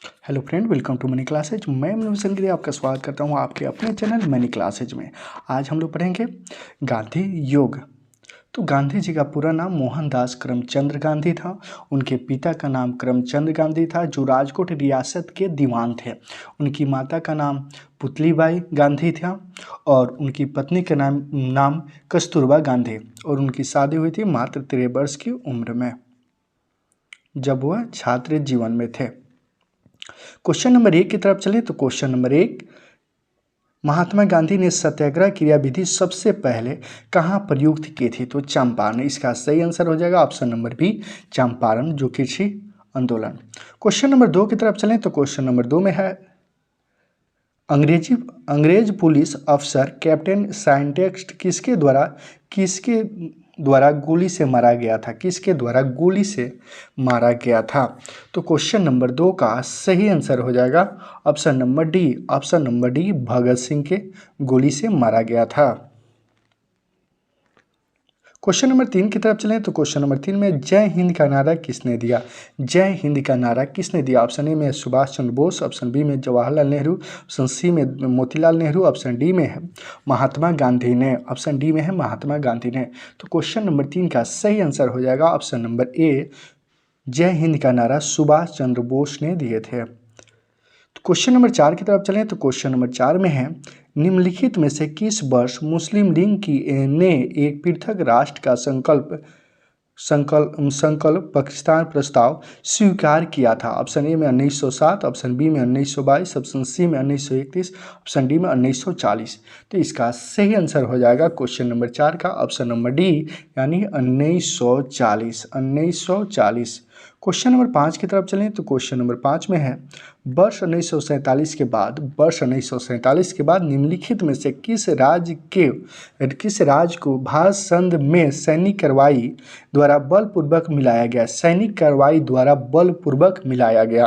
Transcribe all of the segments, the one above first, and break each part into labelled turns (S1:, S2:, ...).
S1: Hello friend, welcome to money classes. मैं मनोज गिरी आपका स्वागत करता हूं आपके अपने चैनल मनी क्लासेज में। आज हम लोग पढ़ेंगे गांधी योग। तो गांधी जी का पूरा नाम मोहनदास करमचंद गांधी था। उनके पिता का नाम करमचंद गांधी था, जो राजकोट रियासत के दीवान थे। उनकी माता का नाम पुतलीबाई गांधी था और उनकी पत्नी का नाम कस्तूरबा गांधी। और उनकी शादी हुई थी मात्र 13 वर्ष की उम्र में, जब वह छात्र जीवन में थे। क्वेश्चन नंबर 1 की तरफ चले तो क्वेश्चन नंबर 1, महात्मा गांधी ने सत्याग्रह क्रियाविधि सबसे पहले कहाँ प्रयुक्त की थी? तो चंपारण। इसका सही आंसर हो जाएगा ऑप्शन नंबर बी, चंपारण, जो कृषि आंदोलन। क्वेश्चन नंबर 2 की तरफ चलें तो क्वेश्चन नंबर 2 में है, अंग्रेज पुलिस अफसर कैप्टन साइंटेक्स किसके द्वारा गोली से मारा गया था? किसके द्वारा गोली से मारा गया था? तो क्वेश्चन नंबर 2 का सही आंसर हो जाएगा option number D. Option number D, Bhagat Singh के गोली से मारा गया था। क्वेश्चन नंबर 3 की तरफ चलें तो क्वेश्चन नंबर 3 में जय हिंद का नारा किसने दिया? जय हिंद का नारा किसने दिया? ऑप्शन ए में सुभाष चंद्र बोस, ऑप्शन बी में जवाहरलाल नेहरू, ऑप्शन सी में मोतीलाल नेहरू, ऑप्शन डी में है महात्मा गांधी ने। ऑप्शन डी में है महात्मा गांधी ने। तो क्वेश्चन नंबर 3 का सही आंसर हो जाएगा ऑप्शन नंबर ए, जय हिंद का नारा सुभाष चंद्र बोस ने दिए थे। तो क्वेश्चन नंबर 4 की तरफ चलें तो क्वेश्चन नंबर 4 में है, निम्नलिखित में से किस वर्ष मुस्लिम लीग ने एक पृथक राष्ट्र का संकल्प पाकिस्तान प्रस्ताव स्वीकार किया था? ऑप्शन ए में 1907, ऑप्शन बी में 1922, ऑप्शन सी में 1931, ऑप्शन डी में 1940। तो इसका सही आंसर हो जाएगा क्वेश्चन नंबर 4 का ऑप्शन नंबर डी, यानी 1940। 1940। क्वेश्चन नंबर 5 की तरफ चलें तो क्वेश्चन नंबर 5 में है, वर्ष 1947 के बाद निम्नलिखित में से किस राज्य को भारत संघ में सैनिक कार्रवाई द्वारा बलपूर्वक मिलाया गया? सैनिक कार्रवाई द्वारा बलपूर्वक मिलाया गया।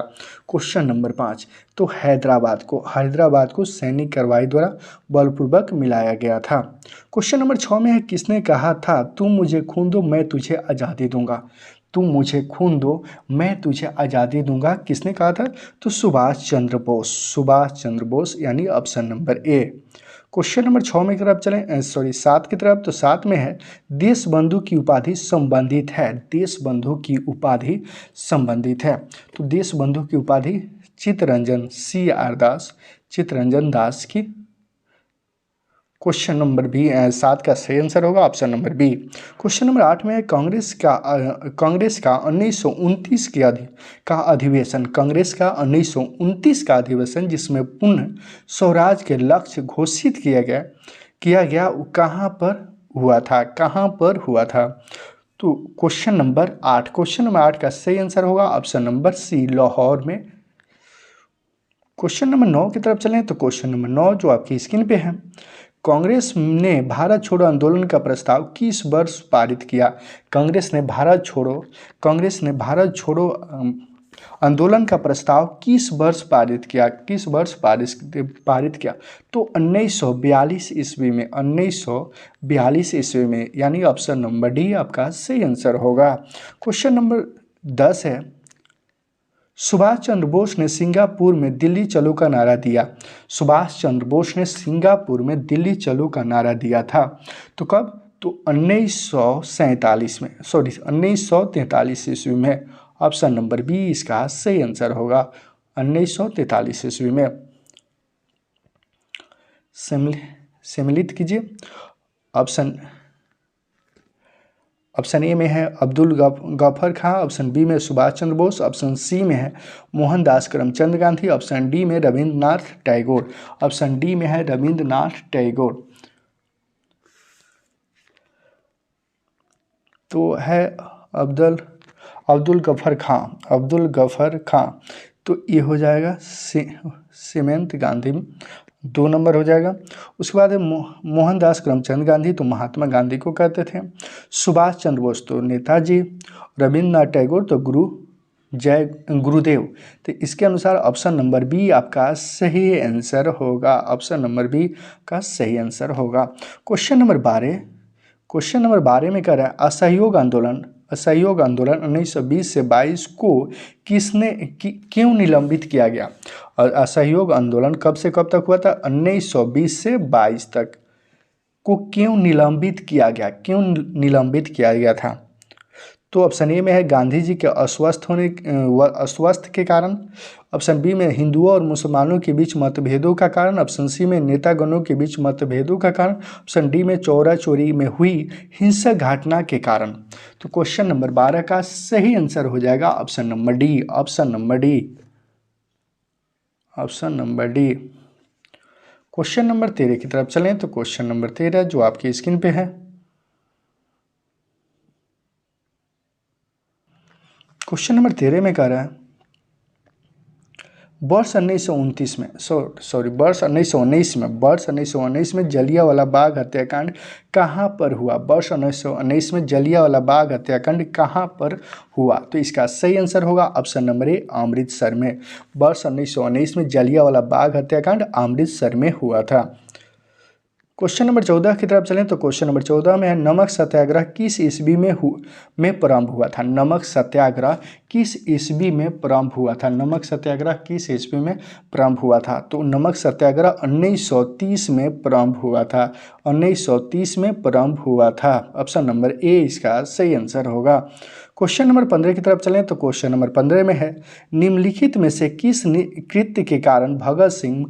S1: क्वेश्चन नंबर 5, तो हैदराबाद को सैनिक कार्रवाई द्वारा बलपूर्वक मिलाया गया था। क्वेश्चन नंबर 6 में है, किसने कहा था तुम मुझे खून दो मैं तुझे आज़ादी दूंगा? तुम मुझे खून दो मैं तुझे आज़ादी दूंगा, किसने कहा था? तो सुभाष चंद्र बोस, यानी ऑप्शन नंबर ए। क्वेश्चन नंबर 6 में तरफ चलें, 7 की तरफ। तो 7 में है, देश बंधु की उपाधि संबंधित है। देश बंधु की उपाधि संबंधित है। तो देश बंधु की उपाधि चित्तरंजन दास की। क्वेश्चन नंबर बी 7 का सही आंसर होगा option number B. Question number 8 में है, कांग्रेस का 1929 का अधिवेशन, जिसमें पुनः स्वराज के लक्ष्य घोषित किया गया कहाँ पर हुआ था? तो क्वेश्चन नंबर 8 का सही आंसर होगा ऑप्शन नंबर सी, लाहौर में। क्वेश्चन नंबर 9 की तरफ चलें तो क्वेश्चन नंबर 9 जो आपकी स्क्रीन पे है, कांग्रेस ने भारत छोड़ो आंदोलन का प्रस्ताव किस वर्ष पारित किया? कांग्रेस ने भारत छोड़ो आंदोलन का प्रस्ताव किस वर्ष पारित किया? तो 1942 ईस्वी में। 1942 ईस्वी में, यानी ऑप्शन नंबर डी आपका सही आंसर होगा। क्वेश्चन नंबर 10 है, सुभाष चंद्र बोस ने सिंगापुर में दिल्ली चलो का नारा दिया। सुभाष चंद्र बोस ने सिंगापुर में दिल्ली चलो का नारा दिया था। तो कब? तो 1943 ईस्वी में। ऑप्शन नंबर बी इसका सही आंसर होगा 1943 ईस्वी में। सम्मिलित कीजिए। ऑप्शन ए में है अब्दुल गफर खां, ऑप्शन बी में सुभाष चंद्र बोस, ऑप्शन सी में है मोहनदास करमचंद गांधी, ऑप्शन डी में रविंद्रनाथ टैगोर। ऑप्शन डी में है रविंद्रनाथ टैगोर। तो है अब्दुल गफर खां। तो ये हो जाएगा सीमेंत गांधी, 2 नंबर हो जाएगा। उसके बाद है मोहनदास करमचंद गांधी, तो महात्मा गांधी को कहते थे। सुभाष चंद्र बोस तो नेताजी, रविंद्रनाथ टैगोर तो गुरुदेव। तो इसके अनुसार ऑप्शन नंबर बी आपका सही आंसर होगा। ऑप्शन नंबर बी का सही आंसर होगा। क्वेश्चन नंबर 12 में कह रहा है, असहयोग आंदोलन असहयोग आंदोलन 1920 से 22 को क्यों निलंबित किया गया? और असहयोग आंदोलन कब से कब तक हुआ था? 1920 से 22 तक को क्यों निलंबित किया गया? क्यों निलंबित किया गया था? तो ऑप्शन ए में है गांधी जी के अस्वस्थ के कारण। ऑप्शन बी में हिंदुओं और मुसलमानों के बीच मतभेदों का कारण। ऑप्शन सी में नेतागणों के बीच मतभेदों का कारण। ऑप्शन डी में चौरा चोरी में हुई हिंसक घटना के कारण। तो क्वेश्चन नंबर 12 का सही आंसर हो जाएगा option number D. Option number D. Option number D. Question number 13 की तरफ चलें तो क्वेश्चन नंबर 13 जो आपकी स्क्रीन पे है, क्वेश्चन नंबर 13 में कह रहा है वर्ष 1929 में वर्ष 1919 में जलियांवाला बाग हत्याकांड कहाँ पर हुआ? वर्ष 1919 में जलियांवाला बाग हत्याकांड कहाँ पर हुआ? तो इसका सही आंसर होगा ऑप्शन नंबर ए, अमृतसर में। वर्ष 1919 में जलियांवाला बाग हत्याकांड अमृतसर में हुआ था। क्वेश्चन नंबर 14 की तरफ चलें तो क्वेश्चन नंबर 14 में है नमक सत्याग्रह किस ईस्वी में प्रारंभ हुआ था? नमक सत्याग्रह किस ईस्वी में प्रारंभ हुआ था? नमक सत्याग्रह किस ईस्वी में प्रारंभ हुआ था? तो नमक सत्याग्रह 1930 में प्रारंभ हुआ था। 1930 में प्रारंभ हुआ था। ऑप्शन नंबर ए इसका सही आंसर होगा। क्वेश्चन नंबर 15 की तरफ चलें तो क्वेश्चन नंबर 15 में है निम्नलिखित में से किस कृत्य के कारण भगत सिंह,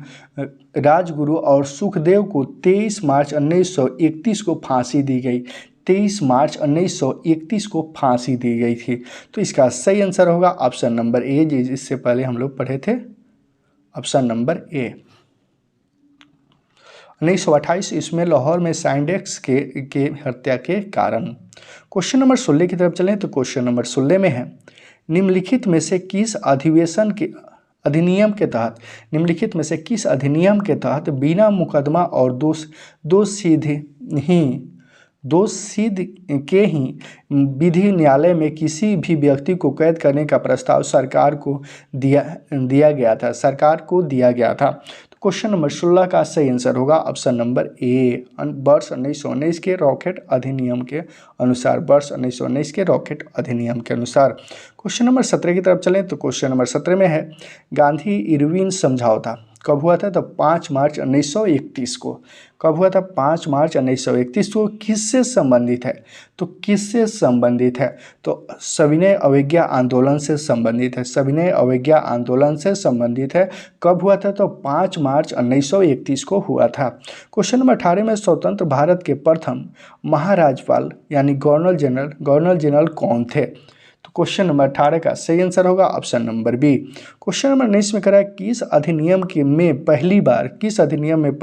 S1: राजगुरु और सुखदेव को 23 मार्च 1931 को फांसी दी गई? 23 मार्च 1931 को फांसी दी गई थी। तो इसका सही आंसर होगा ऑप्शन नंबर ए, जिससे पहले हम लोग पढ़े थे, ऑप्शन नंबर ए। 1928 इसमें लाहौर में साइंडेक्स के हत्या के कारण। क्वेश्चन नंबर 16 की तरफ चलें तो क्वेश्चन नंबर 16 में है निम्नलिखित में से किस अधिनियम के तहत बिना मुकदमा और दोष सिद्ध के ही विधि न्यायालय में किसी भी व्यक्ति को कैद करने का प्रस्ताव सरकार को दिया गया था? क्वेश्चन नंबर 16 का सही आंसर होगा ऑप्शन नंबर ए, वर्ष 1919 के रॉकेट अधिनियम के अनुसार। वर्ष 1919 के रॉकेट अधिनियम के अनुसार। क्वेश्चन नंबर 17 की तरफ चलें तो क्वेश्चन नंबर 17 में है गांधी इरविन समझौता कब हुआ था? तो 5 मार्च 1931 को। कब हुआ था? 5 मार्च 1931 को। किससे संबंधित है? तो किससे संबंधित है? तो सविनय अवज्ञा आंदोलन से संबंधित है। सविनय अवज्ञा आंदोलन से संबंधित है। कब हुआ था? तो 5 मार्च 1931 को हुआ था। क्वेश्चन नंबर 18 में स्वतंत्र भारत के प्रथम महाराजपाल यानी गवर्नर जनरल कौन थे? तो क्वेश्चन नंबर 18 का सही आंसर होगा option number B. Question number 19 में कह रहा है किस अधिनियम में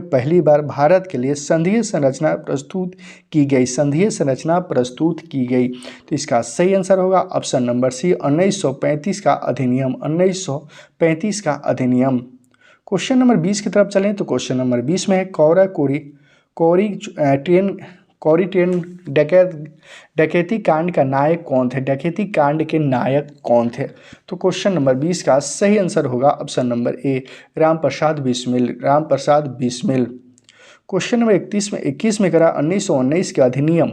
S1: पहली बार भारत के लिए संघीय संरचना प्रस्तुत की गई? तो इसका सही आंसर होगा ऑप्शन नंबर सी, 1935 का अधिनियम। 1935 का अधिनियम। क्वेश्चन नंबर 20 की तरफ चलें तो क्वेश्चन नंबर 20 में है कौरी ट्रेन डकैती कांड का नायक कौन थे? डकैती कांड के नायक कौन थे? तो क्वेश्चन नंबर 20 का सही आंसर होगा ऑप्शन नंबर ए, राम प्रसाद बिस्मिल। क्वेश्चन नंबर 21 में करा 1919 के अधिनियम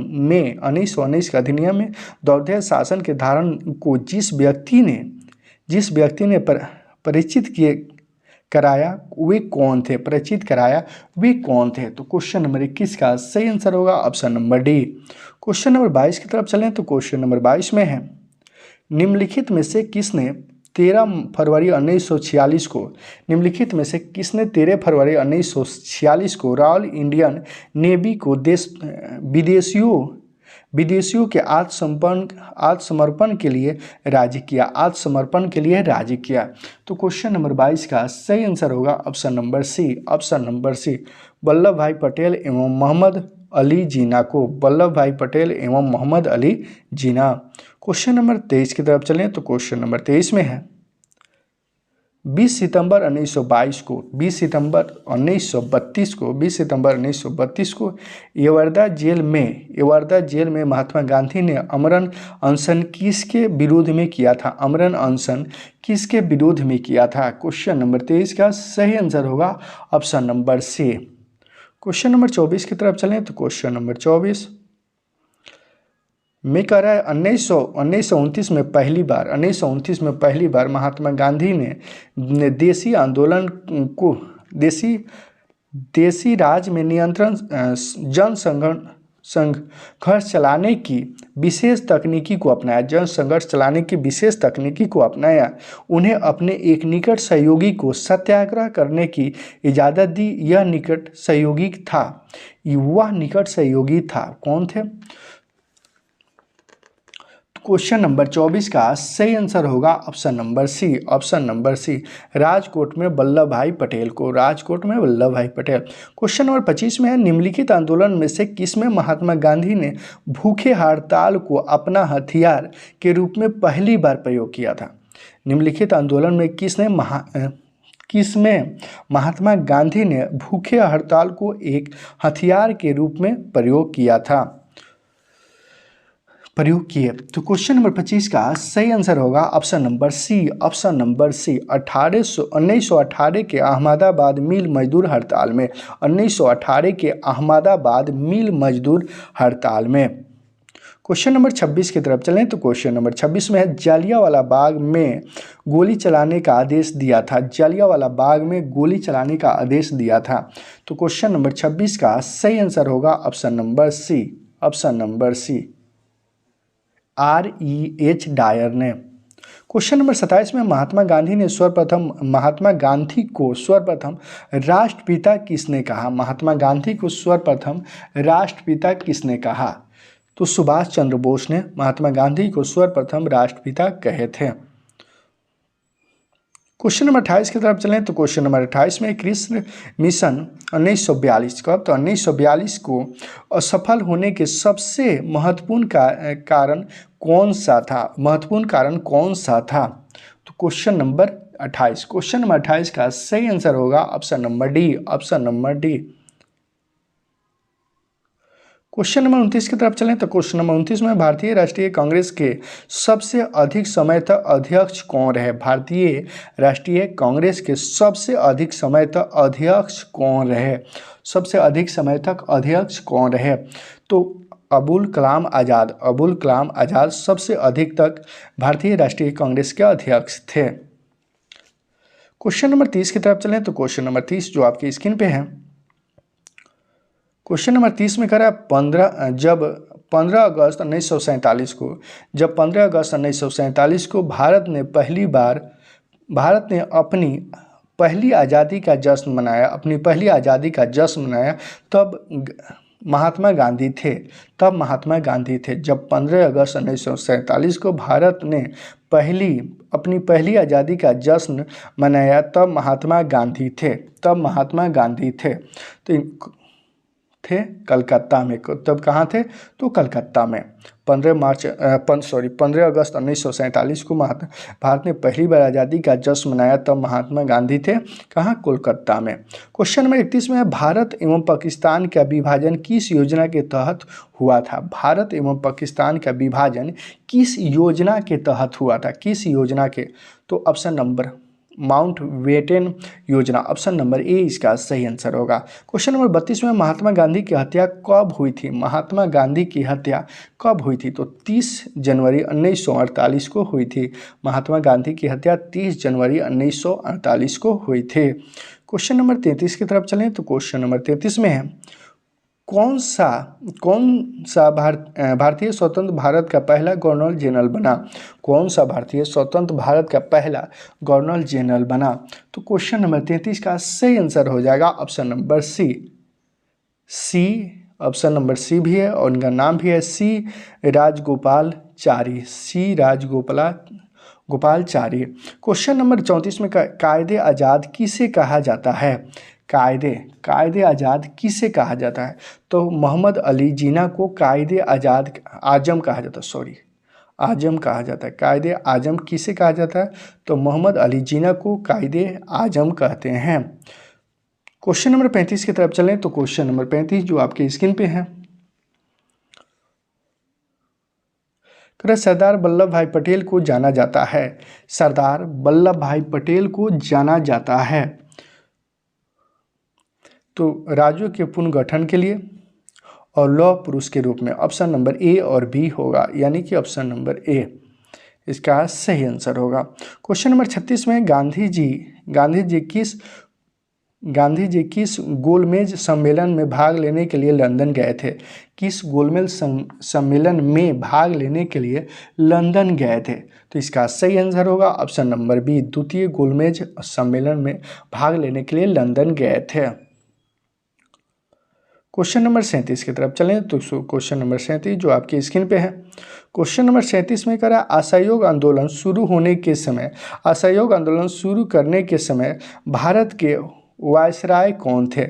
S1: में द्वैध शासन के धारण को जिस व्यक्ति ने परिचित कराया वे कौन थे? तो क्वेश्चन नंबर 21 का सही आंसर होगा option number D. Question number 22 की तरफ चलें तो क्वेश्चन नंबर 22 में है निम्नलिखित में से किसने 13 फरवरी 1946 को रॉयल इंडियन नेवी को विदेशियों के आत्मसमर्पण के लिए राजी किया? तो क्वेश्चन नंबर 22 का सही आंसर होगा ऑप्शन नंबर सी, वल्लभ भाई पटेल एवं मोहम्मद अली जिन्ना। क्वेश्चन नंबर 23 की तरफ चलें तो क्वेश्चन नंबर 23 में है 20 सितंबर 1932 को येवरदा जेल में महात्मा गांधी ने आमरण अनशन किसके विरोध में किया था? क्वेश्चन नंबर 23 का सही आंसर होगा option number C, question number 24 की तरफ चलें तो क्वेश्चन नंबर 24 में कह रहा है 1929 में पहली बार महात्मा गांधी ने देसी आंदोलन को देसी राज में नियंत्रण जन संघर्ष चलाने की विशेष तकनीकी को अपनाया। उन्हें अपने एक निकट सहयोगी को सत्याग्रह करने की इजाज़त दी। यह निकट सहयोगी था कौन थे? क्वेश्चन नंबर 24 का सही आंसर होगा ऑप्शन नंबर सी राजकोट में वल्लभ भाई पटेल। क्वेश्चन नंबर 25 में है निम्नलिखित आंदोलन में से किसमें महात्मा गांधी ने भूखे हड़ताल को अपना हथियार के रूप में पहली बार प्रयोग किया था? निम्नलिखित आंदोलन में किसमें महात्मा गांधी ने भूखे हड़ताल को एक हथियार के रूप में प्रयोग किए। तो क्वेश्चन नंबर 25 का सही आंसर होगा ऑप्शन नंबर सी 1918 के अहमदाबाद मिल मजदूर हड़ताल में। 1918 के अहमदाबाद मिल मजदूर हड़ताल में। क्वेश्चन नंबर 26 की तरफ चलें तो क्वेश्चन नंबर 26 में है जालियांवाला बाग में गोली चलाने का आदेश दिया था। तो क्वेश्चन नंबर 26 का सही आंसर होगा option number C R.E.H. Dyer ने। क्वेश्चन नंबर 27 में महात्मा गांधी को सर्वप्रथम राष्ट्रपिता किसने कहा? तो सुभाष चंद्र बोस ने महात्मा गांधी को सर्वप्रथम राष्ट्रपिता कहे थे। क्वेश्चन नंबर 28 की तरफ चलें तो क्वेश्चन नंबर 28 में कृष्ण मिशन 1942 कब? तो 1942 को असफल होने के सबसे महत्वपूर्ण कारण कौन सा था? तो क्वेश्चन नंबर 28 का सही आंसर होगा option number D. Question number 29 की तरफ चलें तो क्वेश्चन नंबर 29 में भारतीय राष्ट्रीय कांग्रेस के सबसे अधिक समय तक अध्यक्ष कौन रहे? भारतीय राष्ट्रीय कांग्रेस के सबसे अधिक समय तक अध्यक्ष कौन रहे? तो अबुल कलाम आज़ाद सबसे अधिक तक भारतीय राष्ट्रीय कांग्रेस के अध्यक्ष थे। क्वेश्चन नंबर 30 की तरफ चलें तो क्वेश्चन नंबर 30 जो आपकी स्क्रीन पे है, क्वेश्चन नंबर 30 में कह रहा है 15 अगस्त 1947 को भारत ने अपनी पहली आज़ादी का जश्न मनाया तब महात्मा गांधी थे। जब 15 अगस्त 1947 को भारत ने अपनी पहली आज़ादी का जश्न मनाया तब महात्मा गांधी थे। तो कलकत्ता में। तब कहाँ थे? तो कलकत्ता में। 15 अगस्त 1947 को भारत ने पहली बार आज़ादी का जश्न मनाया तब महात्मा गांधी थे कहाँ? कोलकाता में। क्वेश्चन नंबर 31 में है भारत एवं पाकिस्तान का विभाजन किस योजना के तहत हुआ था? भारत एवं पाकिस्तान का विभाजन किस योजना के तहत हुआ था? तो ऑप्शन नंबर माउंटबेटन योजना, ऑप्शन नंबर ए इसका सही आंसर होगा। क्वेश्चन नंबर 32 में महात्मा गांधी की हत्या कब हुई थी? तो 30 जनवरी 1948 को हुई थी। महात्मा गांधी की हत्या 30 जनवरी 1948 को हुई थी। क्वेश्चन नंबर 33 की तरफ चलें तो क्वेश्चन नंबर 33 में है कौन सा भारतीय स्वतंत्र भारत का पहला गवर्नर जनरल बना? तो क्वेश्चन नंबर 33 का सही आंसर हो जाएगा option number C. Option number C भी है और उनका नाम भी है सी राजगोपालाचारी। क्वेश्चन नंबर 34 में कायदे आज़ाद किसे कहा जाता है? कायदे आज़ाद किसे कहा जाता है? तो मोहम्मद अली जिन्ना को कायदे आज़म कहा जाता है। कायदे आज़म किसे कहा जाता है? तो मोहम्मद अली जिन्ना को कायदे आज़म कहते हैं। क्वेश्चन नंबर 35 की तरफ चलें तो क्वेश्चन नंबर 35 जो आपके स्क्रीन पे है, सरदार वल्लभ भाई पटेल को जाना जाता है। तो राज्यों के पुनर्गठन के लिए और लौह पुरुष के रूप में। ऑप्शन नंबर ए और बी होगा, यानी कि ऑप्शन नंबर ए इसका सही आंसर होगा। क्वेश्चन नंबर 36 में गांधी जी किस गोलमेज सम्मेलन में भाग लेने के लिए लंदन गए थे? किस गोलमेज सम्मेलन में भाग लेने के लिए लंदन गए थे? तो इसका सही आंसर होगा ऑप्शन नंबर बी, द्वितीय गोलमेज सम्मेलन में भाग लेने के लिए लंदन गए थे। क्वेश्चन नंबर 37 की तरफ चलें तो क्वेश्चन नंबर 37 जो आपकी स्क्रीन पे है, क्वेश्चन नंबर 37 में कह रहा है असहयोग आंदोलन शुरू करने के समय भारत के वायसराय कौन थे?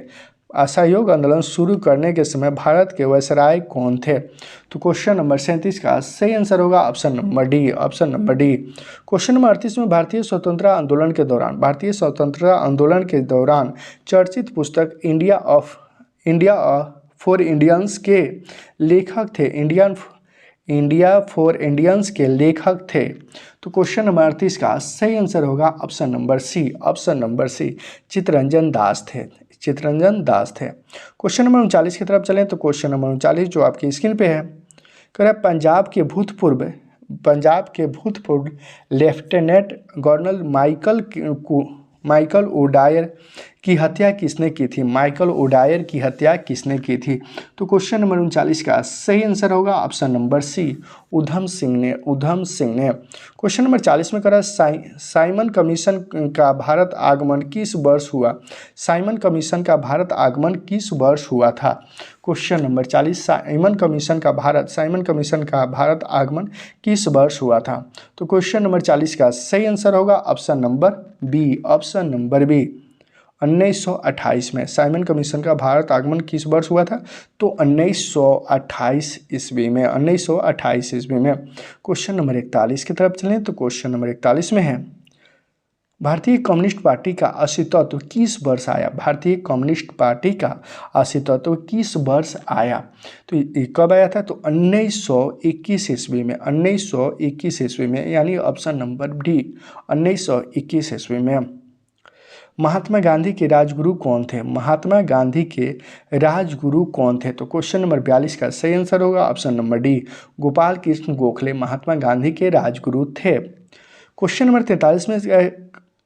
S1: असहयोग आंदोलन शुरू करने के समय भारत के वायसराय कौन थे? तो क्वेश्चन नंबर 37 का सही आंसर होगा option number D. Question number 38 में भारतीय स्वतंत्रता आंदोलन के दौरान चर्चित पुस्तक इंडिया फॉर इंडियंस के लेखक थे। इंडिया फॉर इंडियंस के लेखक थे। तो क्वेश्चन नंबर 38 का सही आंसर होगा ऑप्शन नंबर सी, चित्तरंजन दास थे। क्वेश्चन नंबर 39 की तरफ चलें तो क्वेश्चन नंबर 39 जो आपकी स्क्रीन पे है, कह रहा है पंजाब के भूतपूर्व लेफ्टिनेंट कर्नल माइकल ओडायर की हत्या किसने की थी? तो क्वेश्चन नंबर 39 का सही आंसर होगा ऑप्शन नंबर सी, उधम सिंह ने। क्वेश्चन नंबर 40 में कह रहा है साइमन कमीशन का भारत आगमन किस वर्ष हुआ था? क्वेश्चन नंबर 40 साइमन कमीशन का भारत आगमन किस वर्ष हुआ था? तो क्वेश्चन नंबर 40 का सही आंसर होगा ऑप्शन नंबर बी 1928 में। साइमन कमीशन का भारत आगमन किस वर्ष हुआ था? तो 1928 ईस्वी में। क्वेश्चन नंबर 41 की तरफ चलें तो क्वेश्चन नंबर 41 में है, भारतीय कम्युनिस्ट पार्टी का अस्तित्व किस वर्ष आया? तो ये कब आया था? तो 1921 ईस्वी में, यानी ऑप्शन नंबर डी 1921 ईस्वी में। महात्मा गांधी के राजगुरु कौन थे? तो क्वेश्चन नंबर 42 का सही आंसर होगा option number D, Gopal Krishna Gokhale Mahatma Gandhi के राजगुरु थे। क्वेश्चन नंबर 43 में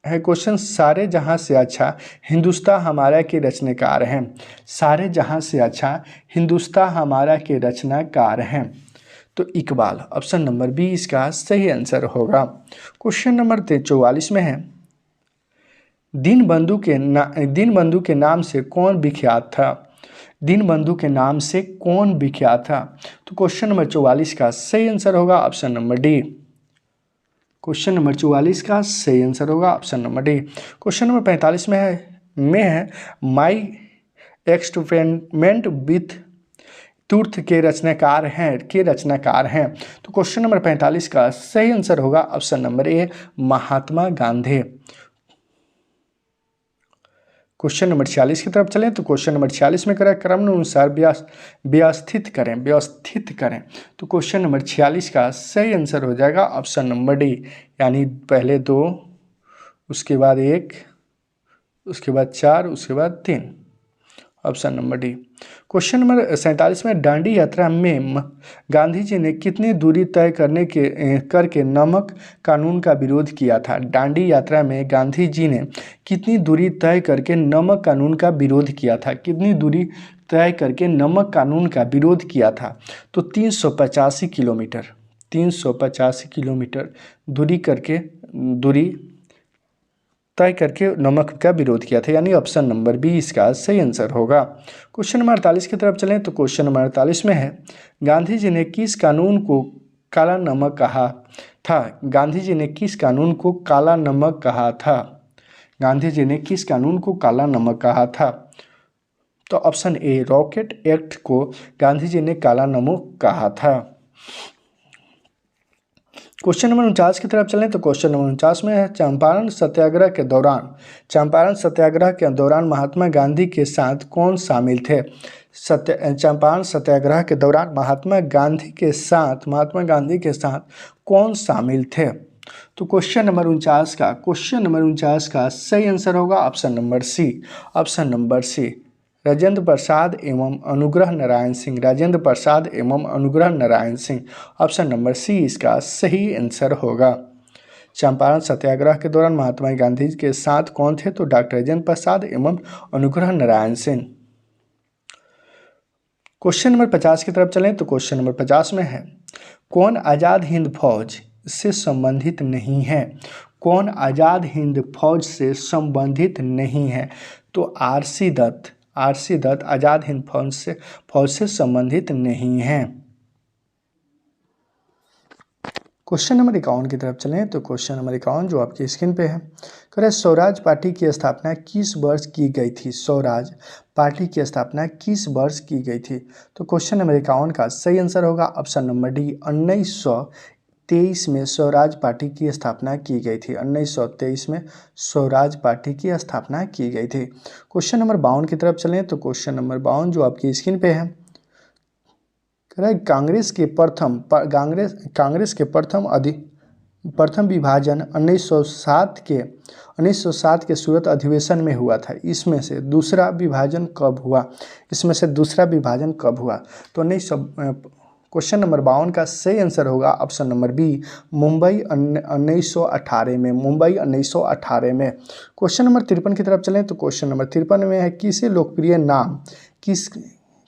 S1: है क्वेश्चन, सारे जहां से अच्छा हिंदुस्तान हमारा के रचनाकार हैं। तो इकबाल, ऑप्शन नंबर बी इसका सही आंसर होगा। क्वेश्चन नंबर 44 में है, दीनबंधु के नाम से कौन विख्यात था? तो क्वेश्चन नंबर 44 का सही आंसर होगा option number D. Question number 44 का सही आंसर होगा option number D. Question number 45 में है माई एक्सपेरिमेंट विथ ट्रूथ के रचनाकार हैं। तो क्वेश्चन नंबर 45 का सही आंसर होगा ऑप्शन नंबर ए, महात्मा गांधी। क्वेश्चन नंबर 46 की तरफ चलें तो क्वेश्चन नंबर 46 में करें क्रमानुसार व्यवस्थित करें। तो क्वेश्चन नंबर 46 का सही आंसर हो जाएगा ऑप्शन नंबर डी, यानी पहले 2, उसके बाद 1, उसके बाद 4, उसके बाद 3, option number D. Question number 47 में दांडी यात्रा में गांधी जी ने कितनी दूरी तय करके नमक कानून का विरोध किया था? दांडी यात्रा में गांधी जी ने कितनी दूरी तय करके नमक कानून का विरोध किया था? तो 385 किलोमीटर दूरी तय करके नमक का विरोध किया था, यानी ऑप्शन नंबर बी इसका सही आंसर होगा। क्वेश्चन नंबर 48 की तरफ चलें तो क्वेश्चन नंबर 48 में है, गांधी जी ने किस कानून को काला नमक कहा था? तो ऑप्शन ए, रॉकेट एक्ट को गांधी जी ने काला नमक कहा था। क्वेश्चन नंबर 49 की तरफ चलें तो क्वेश्चन नंबर 49 में है, चंपारण सत्याग्रह के दौरान महात्मा गांधी के साथ कौन शामिल थे? चंपारण सत्याग्रह के दौरान महात्मा गांधी के साथ कौन शामिल थे? तो क्वेश्चन नंबर 49 का सही आंसर होगा option number C, Rajendra Prasad एवं अनुग्रह नारायण सिंह, राजेंद्र प्रसाद एवं Anugrah Narayan Singh. Option number C इसका सही आंसर होगा। चंपारण सत्याग्रह के दौरान महात्मा गांधी के साथ कौन थे? तो डॉक्टर राजेंद्र प्रसाद एवं अनुग्रह नारायण सिंह। क्वेश्चन नंबर 50 की तरफ चलें तो क्वेश्चन नंबर 50 में है, कौन आज़ाद हिंद फौज से संबंधित नहीं है? कौन आज़ाद हिंद फौज से संबंधित नहीं है? तो आरसी दत्त, आरसी दत्त आज़ाद हिंद फौज से संबंधित नहीं है। क्वेश्चन नंबर 51 की तरफ चलें तो क्वेश्चन नंबर 51 जो आपकी स्क्रीन पे है, कह रहे स्वराज पार्टी की स्थापना किस वर्ष की गई थी? स्वराज पार्टी की स्थापना किस वर्ष की गई थी? तो क्वेश्चन नंबर 51 का सही आंसर होगा ऑप्शन नंबर डी, 1923 में स्वराज पार्टी की स्थापना की गई थी। 1923 में स्वराज पार्टी की स्थापना की गई थी। क्वेश्चन नंबर 52 की तरफ चलें तो क्वेश्चन नंबर 52 जो आपकी स्क्रीन पे है, कांग्रेस के प्रथम विभाजन 1907 के सूरत अधिवेशन में हुआ था। इसमें से दूसरा विभाजन कब हुआ? तो क्वेश्चन नंबर 52 का सही आंसर होगा ऑप्शन नंबर बी, मुंबई 1918 में। मुंबई 1918 में। क्वेश्चन नंबर 53 की तरफ चलें तो क्वेश्चन नंबर 53 में है,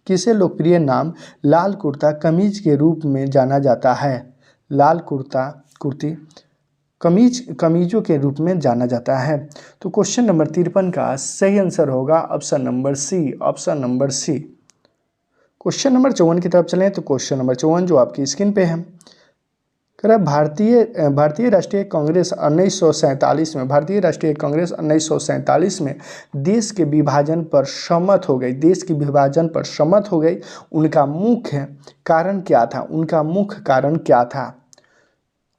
S1: किसे लोकप्रिय नाम लाल कुर्ता कमीज के रूप में जाना जाता है? लाल कुर्ती कमीजों के रूप में जाना जाता है। तो क्वेश्चन नंबर 53 का सही आंसर होगा option number C, option number C. Question number 54 की तरफ चलें तो क्वेश्चन नंबर 54 जो आपकी स्क्रीन पे है, भारतीय राष्ट्रीय कांग्रेस 1947 में, भारतीय राष्ट्रीय कांग्रेस 1947 में देश के विभाजन पर सहमत हो गई। देश के विभाजन पर सहमत हो गई। उनका मुख्य कारण क्या था? उनका मुख्य कारण क्या था?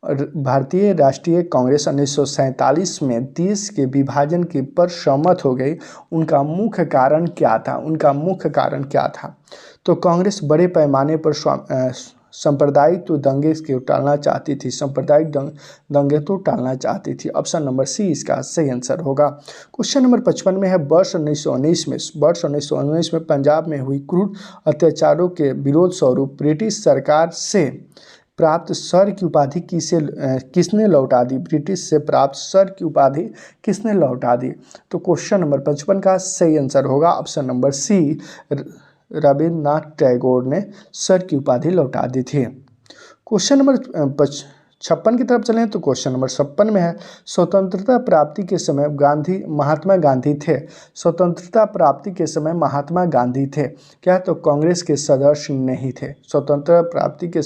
S1: भारतीय राष्ट्रीय कांग्रेस 1947 में देश के विभाजन के पर सहमत हो गई। उनका मुख्य कारण क्या था? उनका मुख्य कारण क्या था? तो कांग्रेस बड़े पैमाने पर सांप्रदायिक दंगे को टालना चाहती थी। सांप्रदायिक दंगे तो टालना चाहती थी। ऑप्शन नंबर सी इसका सही आंसर होगा। क्वेश्चन नंबर 55 में है, वर्ष 1919 में पंजाब में हुई क्रूर अत्याचारों के विरोध स्वरूप ब्रिटिश सरकार से प्राप्त सर की उपाधि किसने लौटा दी? ब्रिटिश से प्राप्त सर की उपाधि किसने लौटा दी? तो क्वेश्चन नंबर 55 का सही आंसर होगा option number C, Rabindranath Tagore ने सर की उपाधि लौटा दी थी। क्वेश्चन नंबर 56 की तरफ चलें तो क्वेश्चन नंबर 56 में है, स्वतंत्रता प्राप्ति के समय महात्मा गांधी थे। स्वतंत्रता प्राप्ति के समय महात्मा गांधी थे क्या? तो कांग्रेस के सदस्य नहीं थे। स्वतंत्रता प्राप्ति के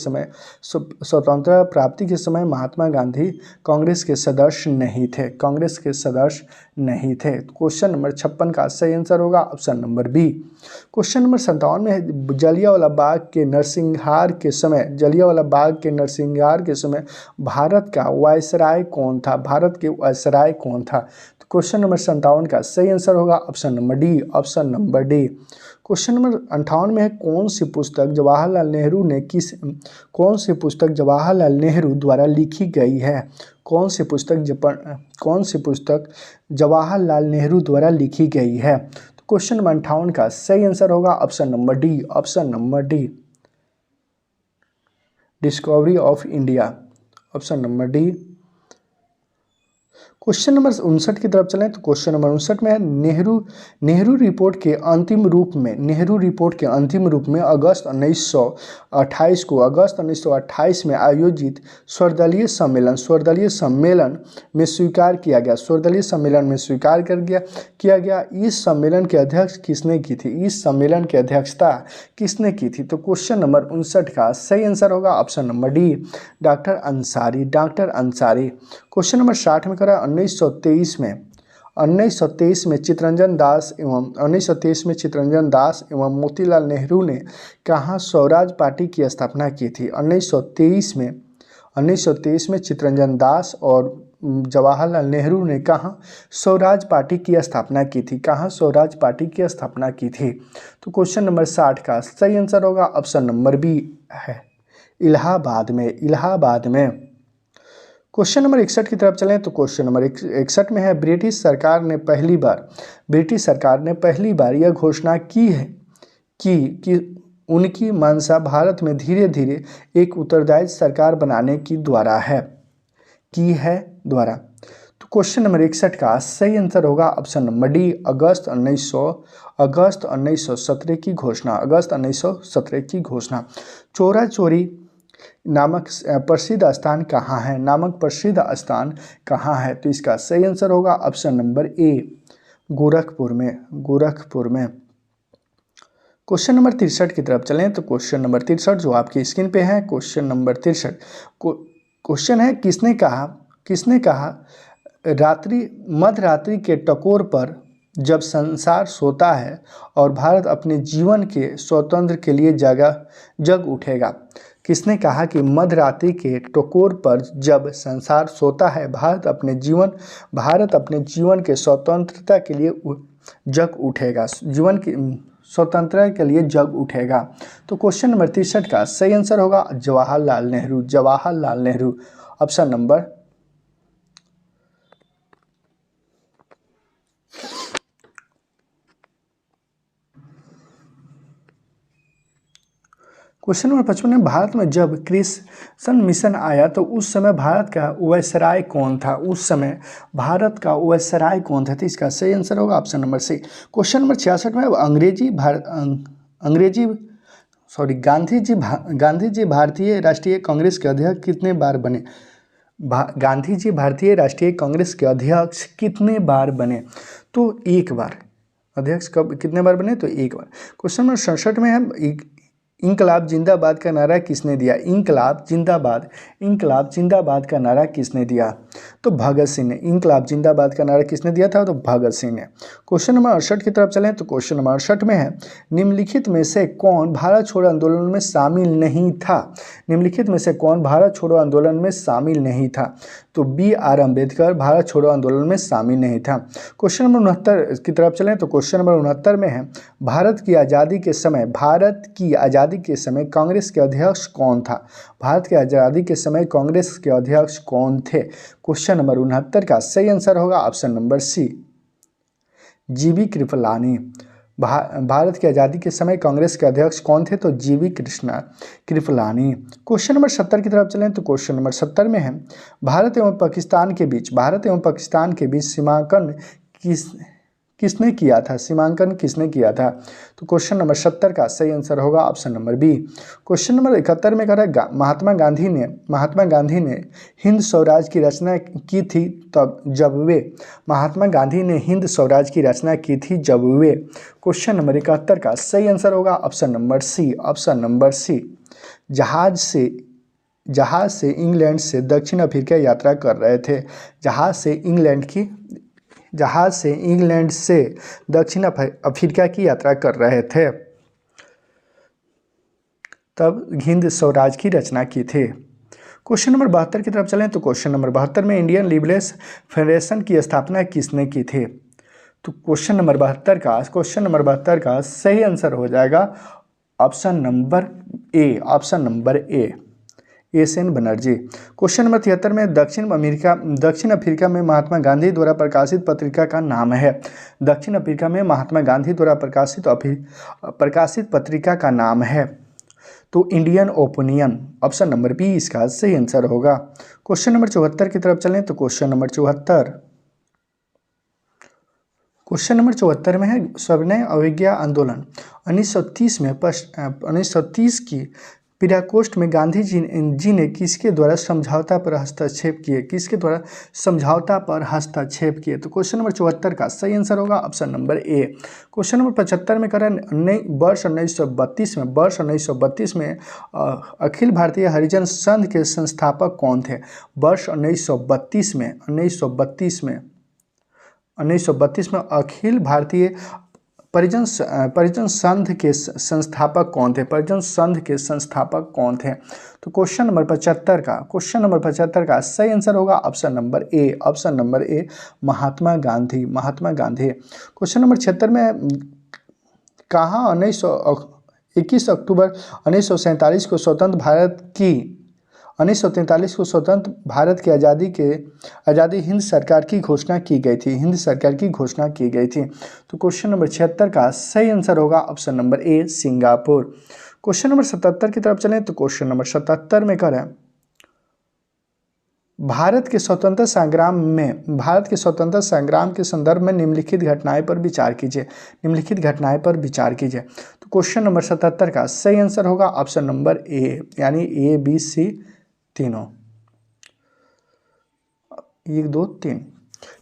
S1: समय महात्मा गांधी कांग्रेस के सदस्य नहीं थे। कांग्रेस के सदस्य नहीं थे। क्वेश्चन नंबर 56 का सही आंसर होगा option number B. Question number 57 में है, जलियांवाला बाग के नरसंहार के समय भारत का वायसराय कौन था? भारत के वायसराय कौन था? तो क्वेश्चन नंबर 57 का सही आंसर होगा option number D, option number D. Question number 58 में है, कौन सी पुस्तक जवाहरलाल नेहरू द्वारा लिखी गई है? कौन सी पुस्तक जवाहरलाल नेहरू द्वारा लिखी गई है? तो क्वेश्चन नंबर 58 का सही आंसर होगा option number D, option number D, discovery of India. Option number D. Question number 59 की तरफ चलें तो क्वेश्चन नंबर 59 में है, नेहरू रिपोर्ट के अंतिम रूप में अगस्त 1928 में आयोजित सर्वदलीय सम्मेलन में स्वीकार किया गया। किया गया। इस सम्मेलन की अध्यक्ष किसने की थी? इस सम्मेलन की अध्यक्षता किसने की थी? तो क्वेश्चन नंबर 59 का सही आंसर होगा option number D, doctor Ansari. Question number 60 में करा 1923 में चित्तरंजन दास एवं मोतीलाल नेहरू ने कहाँ स्वराज पार्टी की स्थापना की थी? 1923 में चित्तरंजन दास और जवाहरलाल नेहरू ने कहाँ स्वराज पार्टी की स्थापना की थी? कहाँ स्वराज पार्टी की स्थापना की थी? तो क्वेश्चन नंबर 60 का सही आंसर होगा ऑप्शन नंबर बी है, इलाहाबाद में। क्वेश्चन नंबर 61 की तरफ चलें तो क्वेश्चन नंबर 61 में है, ब्रिटिश सरकार ने पहली बार यह घोषणा की है कि उनकी मंशा भारत में धीरे धीरे एक उत्तरदायी सरकार बनाने की द्वारा है, तो क्वेश्चन नंबर 61 का सही आंसर होगा ऑप्शन नंबर डी, अगस्त 1917 की घोषणा। चोरा चोरी नामक प्रसिद्ध स्थान कहाँ है? तो इसका सही आंसर होगा ऑप्शन नंबर ए, गोरखपुर में। क्वेश्चन नंबर 63 की तरफ चलें तो क्वेश्चन नंबर 63 जो आपकी स्क्रीन पे है, क्वेश्चन नंबर 63 क्वेश्चन है, किसने कहा मध्य रात्रि के टकोर पर जब संसार सोता है और भारत अपने जीवन के स्वतंत्र के लिए जग उठेगा। किसने कहा कि मध्य रात्रि के टकोर पर जब संसार सोता है भारत अपने जीवन के स्वतंत्रता के लिए जग उठेगा, स्वतंत्रता के लिए जग उठेगा। तो क्वेश्चन नंबर 63 का सही आंसर होगा Jawaharlal Nehru, option number. Question number 55 में, भारत में जब क्रिस्चियन मिशन आया तो उस समय भारत का वायसराय कौन था? तो इसका सही आंसर होगा option number C. Question number 66 में, गांधी जी भारतीय राष्ट्रीय कांग्रेस के अध्यक्ष कितने बार बने? गांधी जी भारतीय राष्ट्रीय कांग्रेस के अध्यक्ष कितने बार बने? तो एक बार। अध्यक्ष कब कितने बार बने? तो एक बार। क्वेश्चन नंबर 67 में है, इंकलाब जिंदाबाद का नारा किसने दिया? इंकलाब जिंदाबाद का नारा किसने दिया? तो भगत सिंह ने। इंकलाब जिंदाबाद का नारा किसने दिया था? तो भगत सिंह ने। क्वेश्चन नंबर 68 की तरफ चलें तो क्वेश्चन नंबर 68 में है, निम्नलिखित में से कौन भारत छोड़ो आंदोलन में शामिल नहीं था? तो बी आर अम्बेडकर भारत छोड़ो आंदोलन में शामिल नहीं था। क्वेश्चन नंबर 69 की तरफ चलें तो क्वेश्चन नंबर 69 में है, भारत की आज़ादी के समय कांग्रेस के अध्यक्ष कौन था? भारत की आज़ादी के समय कांग्रेस के अध्यक्ष कौन थे? क्वेश्चन नंबर 69 का सही आंसर होगा ऑप्शन नंबर सी, जीवी कृपलानी। भारत की आज़ादी के समय कांग्रेस के अध्यक्ष कौन थे? तो जीवी कृपलानी। क्वेश्चन नंबर 70 की तरफ चलें तो क्वेश्चन नंबर 70 में है, भारत एवं पाकिस्तान के बीच सीमांकन किसने किया था? तो क्वेश्चन नंबर 70 का सही आंसर होगा option number B. Question number 71 में कह रहा है, महात्मा गांधी ने हिंद स्वराज की रचना की थी जब वे क्वेश्चन नंबर 71 का सही आंसर होगा ऑप्शन नंबर सी, जहाज से इंग्लैंड से दक्षिण अफ्रीका यात्रा कर रहे थे। जहाज से इंग्लैंड से दक्षिण अफ्रीका की यात्रा कर रहे थे, तब हिंद स्वराज की रचना की थी। क्वेश्चन नंबर 72 की तरफ चलें तो क्वेश्चन नंबर 72 में, इंडियन लिबरेशन फेडरेशन की स्थापना किसने की थी? तो क्वेश्चन नंबर 72 का सही आंसर हो जाएगा option number A, S N Banerjee. Question number 73 में, दक्षिण अफ्रीका में महात्मा गांधी द्वारा प्रकाशित पत्रिका का नाम है। दक्षिण अफ्रीका में महात्मा गांधी द्वारा प्रकाशित पत्रिका का नाम है। तो Indian Opinion, option number B इसका सही आंसर होगा। क्वेश्चन नंबर 74 की तरफ चलें तो क्वेश्चन नंबर 74 में है, सविनय अवज्ञा आंदोलन 1930 की पिराकोष्ठ में गांधी जी ने किसके द्वारा समझौता पर हस्तक्षेप किए? तो क्वेश्चन नंबर 74 का सही आंसर होगा ऑप्शन नंबर ए। क्वेश्चन नंबर 75 में करें, वर्ष 1932 में अखिल भारतीय हरिजन संघ के संस्थापक कौन थे? वर्ष 1932 में अखिल भारतीय परिजन संघ के संस्थापक कौन थे? तो क्वेश्चन नंबर 75 का सही आंसर होगा ऑप्शन नंबर ए, महात्मा गांधी। क्वेश्चन नंबर 76 में, कहाँ 21 अक्टूबर 1947 को स्वतंत्र भारत की 1943 को स्वतंत्र भारत की आज़ादी हिंद सरकार की घोषणा की गई थी, हिंद सरकार की घोषणा की गई थी। तो क्वेश्चन नंबर 76 का सही आंसर होगा ऑप्शन नंबर ए सिंगापुर। क्वेश्चन नंबर 77 की तरफ चलें तो क्वेश्चन नंबर 77 में करें भारत के स्वतंत्रता संग्राम के संदर्भ में निम्नलिखित घटनाएं पर विचार कीजिए, निम्नलिखित घटनाएं पर विचार कीजिए। तो क्वेश्चन नंबर 77 का सही आंसर होगा ऑप्शन नंबर ए, यानी ए बी सी तीनों, 1 2 3।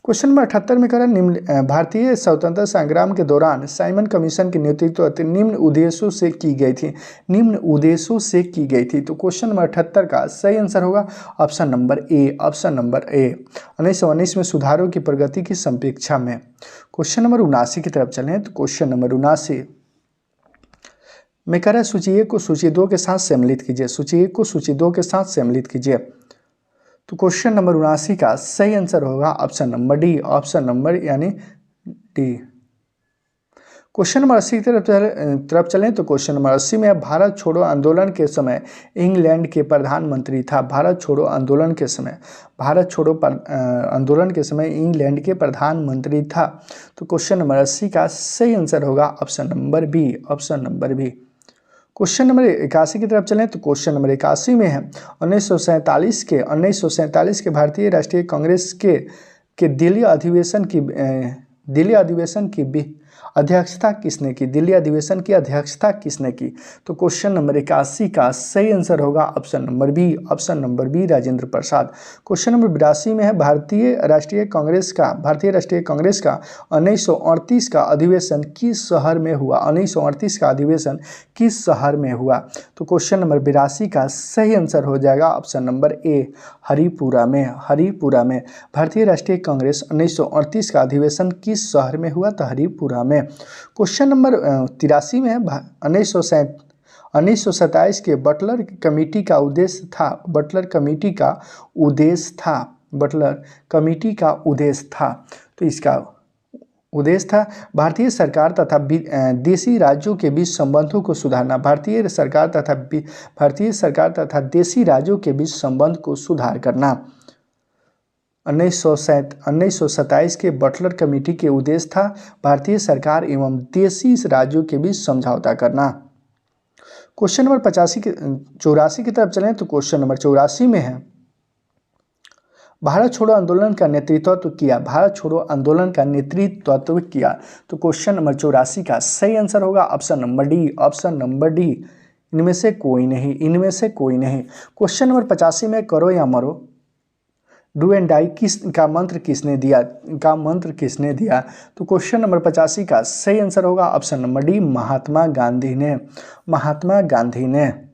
S1: क्वेश्चन नंबर 78 में करें भारतीय स्वतंत्रता संग्राम के दौरान साइमन कमीशन की नेतृत्व निम्न उद्देश्यों से की गई थी, निम्न उद्देश्यों से की गई थी। तो क्वेश्चन नंबर 78 का सही आंसर होगा ऑप्शन नंबर ए, ऑप्शन नंबर ए, 1919 में सुधारों की प्रगति की समीक्षा में। क्वेश्चन नंबर 79 की तरफ चलें तो क्वेश्चन नंबर 79 में करें सूची 1 को सूची 2 के साथ सम्मिलित कीजिए, सूची 1 को सूची 2 के साथ सम्मिलित कीजिए। तो क्वेश्चन नंबर 79 का सही आंसर होगा option number D, option number यानी डी। क्वेश्चन नंबर 80 की तरफ चलें तो क्वेश्चन नंबर 80 में भारत छोड़ो आंदोलन के समय इंग्लैंड के प्रधानमंत्री था, भारत छोड़ो आंदोलन के समय, भारत छोड़ो आंदोलन के समय इंग्लैंड के प्रधानमंत्री था। तो क्वेश्चन नंबर 80 का सही आंसर होगा option number B, option number B. Question number 81 की तरफ चलें तो क्वेश्चन नंबर 81 में है 1947 के भारतीय राष्ट्रीय कांग्रेस के दिल्ली अधिवेशन की अध्यक्षता किसने की, दिल्ली अधिवेशन की अध्यक्षता किसने की। तो क्वेश्चन नंबर 81 का सही आंसर होगा option number B, option number B Rajendra Prasad. Question number 82 में है भारतीय राष्ट्रीय कांग्रेस का 1938 का अधिवेशन किस शहर में हुआ, 1938 का अधिवेशन किस शहर में हुआ। तो क्वेश्चन नंबर 82 का सही आंसर हो जाएगा ऑप्शन नंबर ए हरिपुरा में, हरिपुरा में। भारतीय राष्ट्रीय कांग्रेस 1938 का अधिवेशन किस शहर में हुआ, तो हरिपुरा में। क्वेश्चन नंबर 83 में है 1927 के बटलर कमेटी का उद्देश्य था, बटलर कमेटी का उद्देश्य था, बटलर कमेटी का उद्देश्य था। तो इसका उद्देश्य था भारतीय सरकार तथा देशी राज्यों के बीच संबंधों को सुधारना, भारतीय सरकार तथा देशी राज्यों के बीच संबंध को सुधार करना। 1927 के बटलर कमेटी के उद्देश्य था भारतीय सरकार एवं देशी राज्यों के बीच समझौता करना। क्वेश्चन नंबर 84 की तरफ चलें तो क्वेश्चन नंबर 84 में है भारत छोड़ो आंदोलन का नेतृत्व किया, भारत छोड़ो आंदोलन का नेतृत्व किया। तो क्वेश्चन नंबर 84 का सही आंसर होगा option number D, option number D, इनमें से कोई नहीं, इनमें से कोई नहीं। क्वेश्चन नंबर 85 में करो या मरो डू एंड डाई का मंत्र किसने दिया, का मंत्र किसने दिया। तो क्वेश्चन नंबर 85 का सही आंसर होगा option number D Mahatma Gandhi ने, महात्मा गांधी ने।